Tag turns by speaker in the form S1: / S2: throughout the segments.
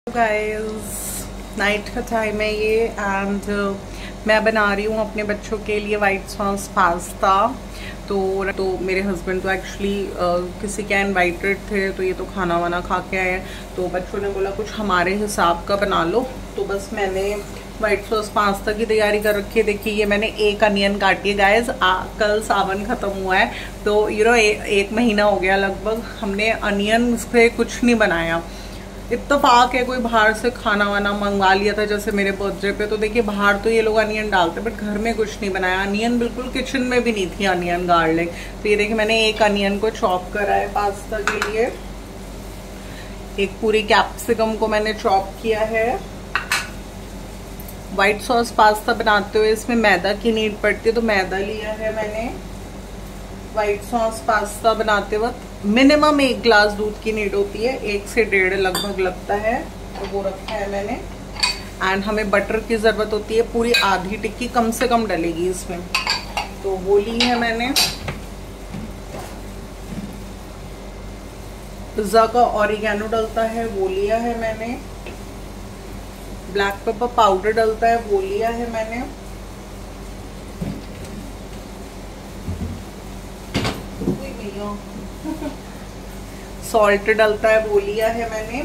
S1: Guys, night का time है ये एंड मैं बना रही हूँ अपने बच्चों के लिए वाइट सॉस पास्ता। तो मेरे हस्बैंड तो एक्चुअली किसी के इनवाइटेड थे, तो ये तो खाना वाना खा के आए हैं। तो बच्चों ने बोला कुछ हमारे हिसाब का बना लो, तो बस मैंने वाइट सॉस पास्ता की तैयारी कर रखी है। देखिए ये मैंने एक अनियन काटी है गाइस। कल सावन ख़त्म हुआ है, तो एक महीना हो गया लगभग हमने अनियन से कुछ नहीं बनाया। इत्तेफाक है कोई बाहर से खाना वाना मंगवा लिया था जैसे मेरे बर्थडे पे, तो देखिए बाहर तो ये लोग अनियन डालते, बट घर में कुछ नहीं बनाया। अनियन बिल्कुल किचन में भी नहीं थी, अनियन गार्लिक। तो ये देखिए मैंने एक अनियन को चॉप करा है पास्ता के लिए। एक पूरी कैप्सिकम को मैंने चॉप किया है। व्हाइट सॉस पास्ता बनाते हुए इसमें मैदा की नीड पड़ती है, तो मैदा लिया है मैंने। व्हाइट सॉस पास्ता बनाते वक्त मिनिमम 1 गिलास दूध की नीड होती है, 1 से 1.5 लगभग लगता है, तो वो रखा है मैंने। एंड हमें बटर की जरूरत होती है, पूरी आधी टिक्की कम से कम डलेगी इसमें, तो वो ली है मैंने। पिज्जा का ऑरिगेनो डलता है, वो लिया है मैंने। ब्लैक पेपर पाउडर डलता है, वो लिया है मैंने। सॉल्ट डलता है, वो लिया है मैंने।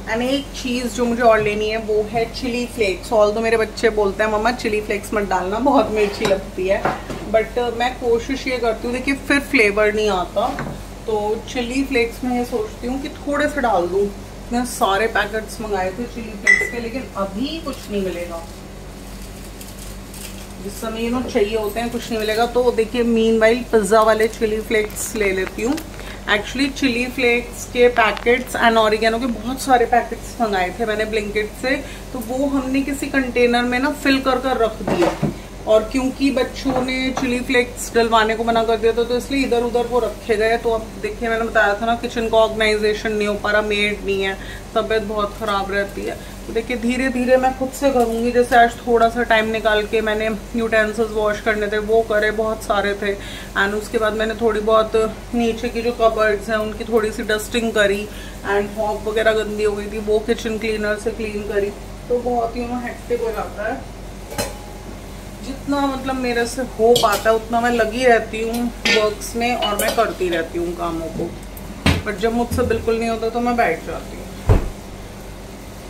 S1: एंड एक चीज जो मुझे और लेनी है वो है चिली फ्लेक्स। ऑल तो मेरे बच्चे बोलते हैं मम्मा चिली फ्लेक्स मत डालना, बहुत मिर्ची लगती है, बट मैं कोशिश ये करती हूँ, देखिए फिर फ्लेवर नहीं आता। तो चिली फ्लेक्स में ये सोचती हूँ कि थोड़े से डाल दूँ। मैं सारे पैकेट्स मंगाए थे चिली फ्लेक्स के, लेकिन अभी कुछ नहीं मिलेगा। जिस समय चाहिए होते हैं कुछ नहीं मिलेगा। तो देखिए मीनवाइल पिज्जा वाले चिली फ्लेक्स ले लेती हूँ। एक्चुअली चिली फ्लेक्स के पैकेट्स एंड ऑरिगेनो के बहुत सारे पैकेट्स मंगाए थे मैंने ब्लिंकिट से, तो वो हमने किसी कंटेनर में ना फिल कर कर रख दिए। और क्योंकि बच्चों ने चिली फ्लेक्स डलवाने को मना कर दिया था, तो इसलिए इधर उधर वो रखे गए। तो अब देखिए मैंने बताया था ना किचन का ऑर्गेनाइजेशन नहीं हो पा रहा, मेड नहीं है, तबीयत बहुत खराब रहती है। तो देखिए धीरे धीरे मैं खुद से करूँगी। जैसे आज थोड़ा सा टाइम निकाल के मैंने यूटेंसिल्स वॉश करने थे वो करे, बहुत सारे थे। एंड उसके बाद मैंने थोड़ी बहुत नीचे की जो कबर्ड्स हैं उनकी थोड़ी सी डस्टिंग करी, एंड हॉब वगैरह गंदी हो गई थी वो किचन क्लीनर से क्लीन करी। तो बहुत ही हेक्टिक हो जाता है। जितना मतलब मेरे से हो पाता है उतना मैं लगी रहती हूँ वर्क्स में, और मैं करती रहती हूँ कामों को। बट जब मुझसे बिल्कुल नहीं होता तो मैं बैठ जाती हूँ।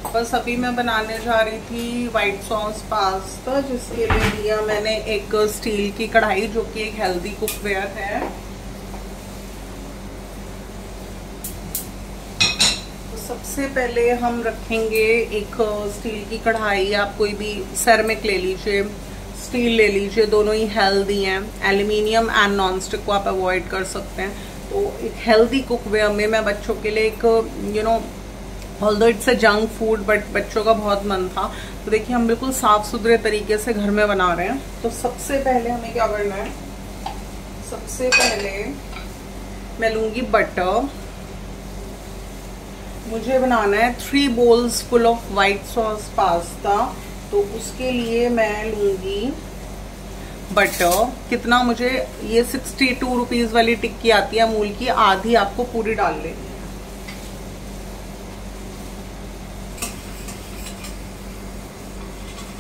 S1: बस अभी मैं बनाने जा रही थी वाइट सॉस पास्ता, जिसके लिए लिया मैंने एक स्टील की कढ़ाई, जो कि एक हेल्दी कुकवेयर है। तो सबसे पहले हम रखेंगे एक स्टील की कढ़ाई। आप कोई भी सेरेमिक ले लीजिए, स्टील ले लीजिए, दोनों ही हेल्दी हैं। एल्यूमिनियम एंड नॉन स्टिक को आप अवॉइड कर सकते हैं। तो एक हेल्दी कुकवेयर में मैं बच्चों के लिए एक although it's a junk food, but बच्चों का बहुत मन था, तो देखिए हम बिल्कुल साफ सुथरे तरीके से घर में बना रहे हैं। तो सबसे पहले हमें क्या करना है, सबसे पहले मैं लूंगी बटर। मुझे बनाना है 3 bowls full of white sauce pasta, तो उसके लिए मैं लूंगी बटर। कितना मुझे, ये 62 रुपीज वाली टिक्की आती है अमूल की, आधी आपको पूरी डाल लेनी है।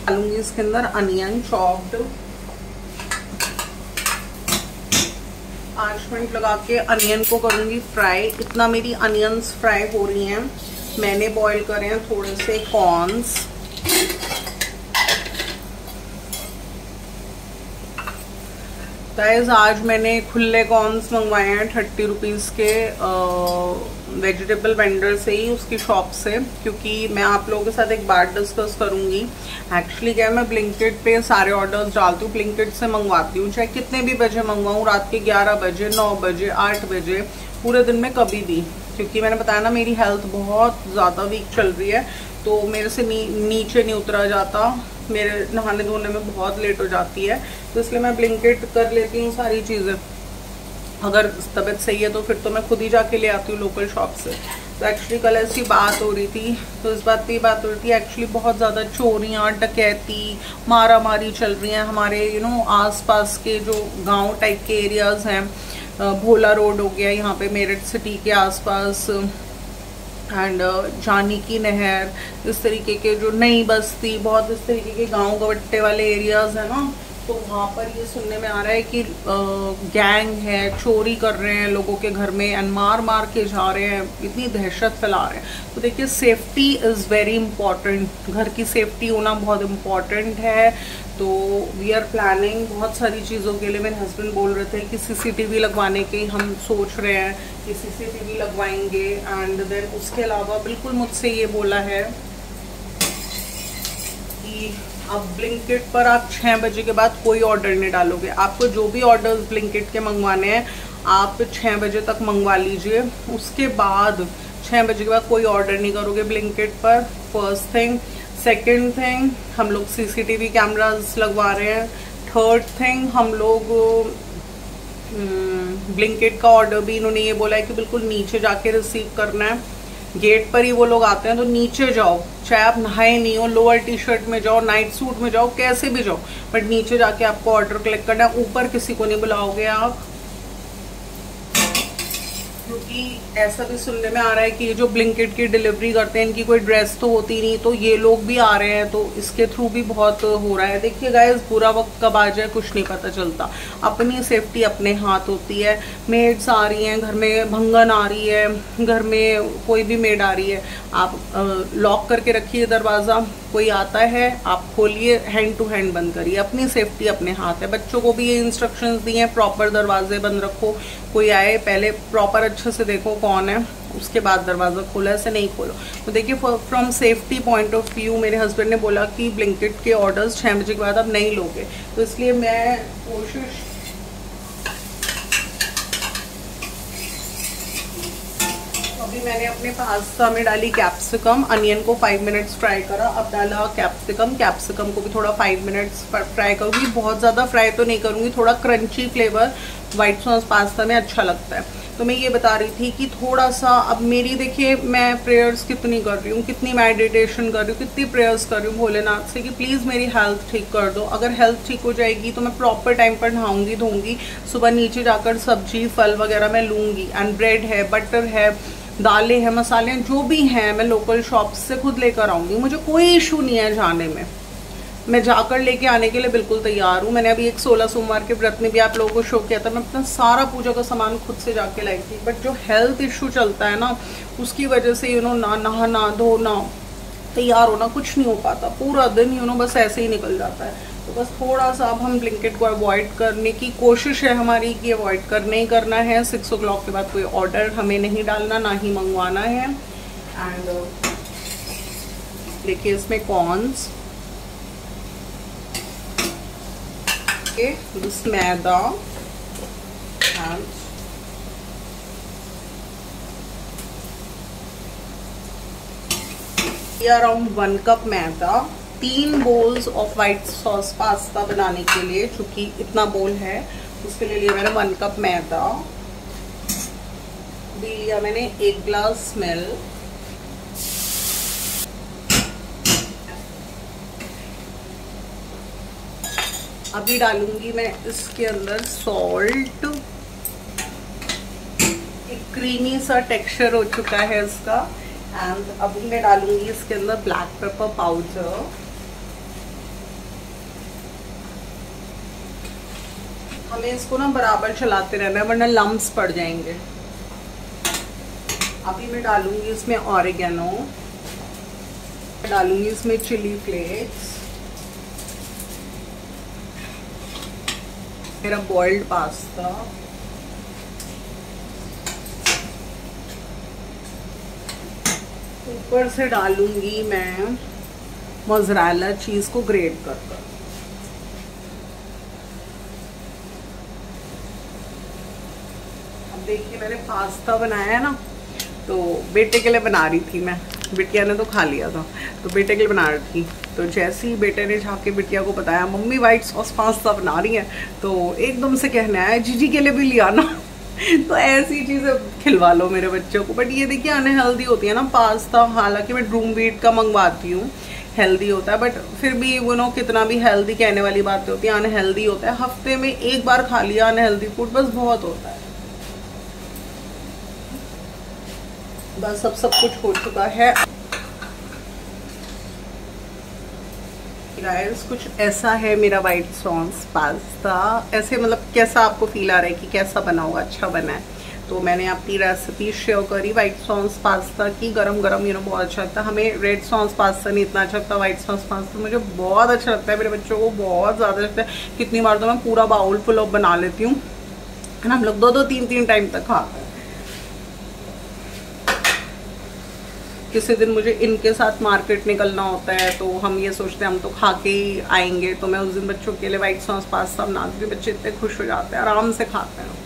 S1: डालूंगी इसके अंदर अनियन चॉप्ड। 5 मिनट लगा के अनियन को करूंगी फ्राई। इतना मेरी अनियंस फ्राई हो रही हैं, मैंने बॉईल करे हैं थोड़े से कॉर्न्स। गाइस आज मैंने खुले कॉर्न्स मंगवाए हैं 30 रुपीज़ के वेजिटेबल वेंडर से ही, उसकी शॉप से, क्योंकि मैं आप लोगों के साथ एक बात डिस्कस करूंगी। एक्चुअली क्या है, मैं ब्लिंकिट पे सारे ऑर्डर्स डालती हूँ, ब्लिंकिट से मंगवाती हूँ, चाहे कितने भी बजे मंगवाऊँ, रात के 11 बजे, 9 बजे, 8 बजे, पूरे दिन में कभी भी। क्योंकि मैंने बताया ना मेरी हेल्थ बहुत ज़्यादा वीक चल रही है, तो मेरे से नीचे नहीं उतरा जाता, मेरे नहाने धोने में बहुत लेट हो जाती है, तो इसलिए मैं ब्लिंकिट कर लेती हूँ सारी चीज़ें। अगर तबीयत सही है तो फिर तो मैं खुद ही जाके ले आती हूँ लोकल शॉप से। तो एक्चुअली कल ऐसी बात हो रही थी, तो इस बात की बात हो रही थी, एक्चुअली बहुत ज़्यादा चोरियाँ, डकैती, मारा मारी चल रही हैं हमारे आसपास के जो गांव टाइप के एरियाज़ हैं। भोला रोड हो गया यहाँ पे मेरठ सिटी के आसपास, एंड जानी की नहर, इस तरीके के जो नई बस्ती, बहुत इस तरीके के गांव गवट्टे वाले एरियाज है ना, तो वहाँ पर ये सुनने में आ रहा है कि गैंग है, चोरी कर रहे हैं लोगों के घर में एंड मार मार के जा रहे हैं, इतनी दहशत फैला रहे हैं। तो देखिए सेफ्टी इज़ वेरी इंपॉर्टेंट, घर की सेफ्टी होना बहुत इम्पॉर्टेंट है। तो वी आर प्लानिंग बहुत सारी चीज़ों के लिए। मेरे हस्बैंड बोल रहे थे कि सीसीटीवी लगवाने के हम सोच रहे हैं कि सीसीटीवी लगवाएंगे। एंड देन उसके अलावा बिल्कुल मुझसे ये बोला है कि अब ब्लिंकिट पर आप 6 बजे के बाद कोई ऑर्डर नहीं डालोगे। आपको जो भी ऑर्डर्स ब्लिंकिट के मंगवाने हैं आप 6 बजे तक मंगवा लीजिए, उसके बाद 6 बजे के बाद कोई ऑर्डर नहीं करोगे ब्लिंकिट पर। First thing. सेकंड थिंग, हम लोग सीसीटीवी कैमरास लगवा रहे हैं। थर्ड थिंग, हम लोग ब्लिंकिट का ऑर्डर भी इन्होंने ये बोला है कि बिल्कुल नीचे जाके रिसीव करना है। गेट पर ही वो लोग आते हैं, तो नीचे जाओ, चाहे आप नहाए नहीं हो, लोअर टी शर्ट में जाओ, नाइट सूट में जाओ, कैसे भी जाओ, बट नीचे जाके आपको ऑर्डर कलेक्ट करना है। ऊपर किसी को नहीं बुलाओगे आप, क्योंकि ऐसा भी सुनने में आ रहा है कि ये जो ब्लिंकिट की डिलीवरी करते हैं इनकी कोई ड्रेस तो होती नहीं, तो ये लोग भी आ रहे हैं, तो इसके थ्रू भी बहुत हो रहा है। देखिए गाइस, बुरा वक्त कब आ जाए कुछ नहीं पता चलता। अपनी सेफ्टी अपने हाथ होती है। मेड्स आ रही हैं घर में, भंगन आ रही है घर में, कोई भी मेड आ रही है, आप लॉक करके रखिए दरवाज़ा। कोई आता है आप खोलिए, हैंड टू हैंड बंद करिए। अपनी सेफ्टी अपने हाथ है। बच्चों को भी ये इंस्ट्रक्शंस दिए हैं, प्रॉपर दरवाजे बंद रखो। कोई आए पहले प्रॉपर अच्छे से देखो कौन है, उसके बाद दरवाज़ा खोला, ऐसे नहीं खोलो। तो देखिए from safety point of view मेरे हस्बैंड ने बोला कि ब्लिंकिट के ऑर्डर्स 6 बजे के बाद आप नहीं लोगे, तो इसलिए मैं कोशिश मैंने अपने पास्ता में डाली कैप्सिकम, अनियन को 5 मिनट्स फ्राई करा, अब डाला कैप्सिकम। कैप्सिकम को भी थोड़ा 5 मिनट्स फ्राई करूँगी, बहुत ज़्यादा फ्राई तो नहीं करूँगी, थोड़ा crunchy flavour white sauce pasta में अच्छा लगता है। तो मैं ये बता रही थी कि थोड़ा सा अब मेरी, देखिए मैं प्रेयर्स कितनी कर रही हूँ, कितनी मेडिटेशन कर रही हूँ, कितनी प्रेयर्स कर रही हूँ भोलेनाथ से कि प्लीज़ मेरी हेल्थ ठीक कर दो। अगर हेल्थ ठीक हो जाएगी तो मैं प्रॉपर टाइम पर नहाऊंगी धोऊंगी, सुबह नीचे जाकर सब्जी फल वगैरह मैं लूँगी। एंड ब्रेड है, बटर है, दालें हैं, मसाले हैं, जो भी हैं मैं लोकल शॉप्स से खुद लेकर आऊँगी। मुझे कोई इशू नहीं है जाने में, मैं जाकर लेके आने के लिए बिल्कुल तैयार हूँ। मैंने अभी एक 16 सोमवार के व्रत में भी आप लोगों को शो किया था, मैं अपना सारा पूजा का सामान खुद से जाके लाई थी। बट जो हेल्थ इशू चलता है ना, उसकी वजह से ना नहाना धोना तैयार होना कुछ नहीं हो पाता, पूरा दिन बस ऐसे ही निकल जाता है। तो बस थोड़ा सा अब हम ब्लिंकिट को अवॉइड करने की कोशिश है हमारी कि अवॉइड करने ही करना है। 6 o'clock के बाद कोई ऑर्डर हमें नहीं डालना, ना ही मंगवाना है। एंड देखिए इसमें कॉर्न्स, this मैदा अराउंड 1 कप मैदा, 3 bowls of white sauce pasta बनाने के लिए, चूंकि इतना बोल है उसके लिए लिया मैंने 1 कप मैदा। भी लिया मैंने 1 ग्लास मिल्क, अभी डालूंगी मैं इसके अंदर सॉल्ट। एक क्रीमी सा टेक्सचर हो चुका है इसका। एंड अभी मैं डालूंगी इसके अंदर ब्लैक पेपर पाउडर। हमें इसको ना बराबर चलाते रहना है वरना लम्स पड़ जाएंगे। अभी मैं डालूंगी इसमें ऑरिगेनो, डालूंगी इसमें चिली फ्लेक्स, मेरा बॉइल्ड पास्ता, ऊपर से डालूंगी मैं मोज़रेला चीज को ग्रेट कर कर। अब देखिए मैंने पास्ता बनाया है ना, तो बेटे के लिए बना रही थी मैं, बिटिया ने तो खा लिया था, तो बेटे के लिए बना रही थी। तो जैसे ही बेटे ने जाके बिटिया को बताया मम्मी वाइट सॉस पास्ता बना रही है, तो एकदम से कहना है जीजी के लिए भी लिया ना। तो ऐसी चीज़ें खिलवा लो मेरे बच्चों को। बट ये देखिए अनहेल्दी होती है ना पास्ता, हालांकि मैं ड्रूम व्हीट का मंगवाती हूँ, हेल्दी होता है, बट फिर भी कितना भी हेल्दी कहने वाली बातें होती है, अनहेल्दी होता है। हफ्ते में एक बार खा लिया अनहेल्दी फूड बस बहुत होता है। बस अब सब कुछ हो चुका है गाइस। कुछ ऐसा है मेरा व्हाइट सॉस पास्ता। ऐसे मतलब कैसा आपको फील आ रहा है कि कैसा बना होगा, अच्छा बना है? तो मैंने अपनी रेसिपी शेयर करी व्हाइट सॉस पास्ता की। गरम गरम बहुत अच्छा लगता है हमें। रेड सॉस पास्ता नहीं इतना अच्छा लगता, व्हाइट सॉस पास्ता मुझे बहुत अच्छा लगता है, मेरे बच्चों को बहुत ज़्यादा लगता है। कितनी बार तो मैं पूरा बाउल फुल ऑफ बना लेती हूँ, है ना। हम लोग 2-2 3-3 टाइम तक खाते हैं। किसी दिन मुझे इनके साथ मार्केट निकलना होता है तो हम ये सोचते हैं हम तो खा के ही आएंगे, तो मैं उस दिन बच्चों के लिए व्हाइट सॉस पास्ता बनाती हूँ। बच्चे इतने खुश हो जाते हैं, आराम से खाते हैं।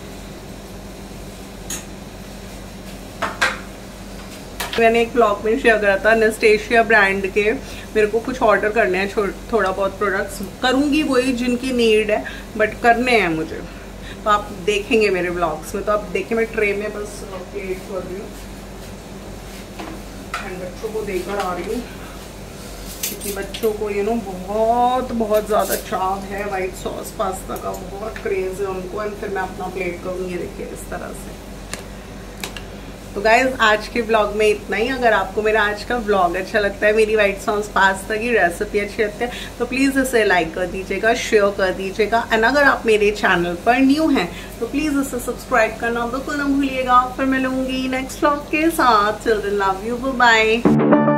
S1: मैंने एक ब्लॉग में शेयर करा था एनास्टेशिया ब्रांड के, मेरे को कुछ ऑर्डर करने हैं, थोड़ा बहुत प्रोडक्ट्स करूँगी वही जिनकी नीड है, बट करने हैं मुझे, तो आप देखेंगे मेरे ब्लॉग्स में। तो आप देखिए मैं ट्रे में बस प्लेट कर रही हूँ एंड बच्चों को देकर आ रही हूँ, क्योंकि बच्चों को बहुत ज़्यादा चाव है व्हाइट सॉस पास्ता का, बहुत क्रेज है उनको। एंड फिर मैं अपना प्लेट करूँगी, देखिए इस तरह से। तो गाइज आज के व्लॉग में इतना ही। अगर आपको मेरा आज का व्लॉग अच्छा लगता है, मेरी व्हाइट सॉस पास्ता की रेसिपी अच्छी लगती है, तो प्लीज़ इसे लाइक कर दीजिएगा, शेयर कर दीजिएगा। एंड अगर आप मेरे चैनल पर न्यू हैं तो प्लीज़ इसे सब्सक्राइब करना बिल्कुल ना भूलिएगा। फिर मिलूंगी नेक्स्ट व्लॉग के साथ। Children love you, bye.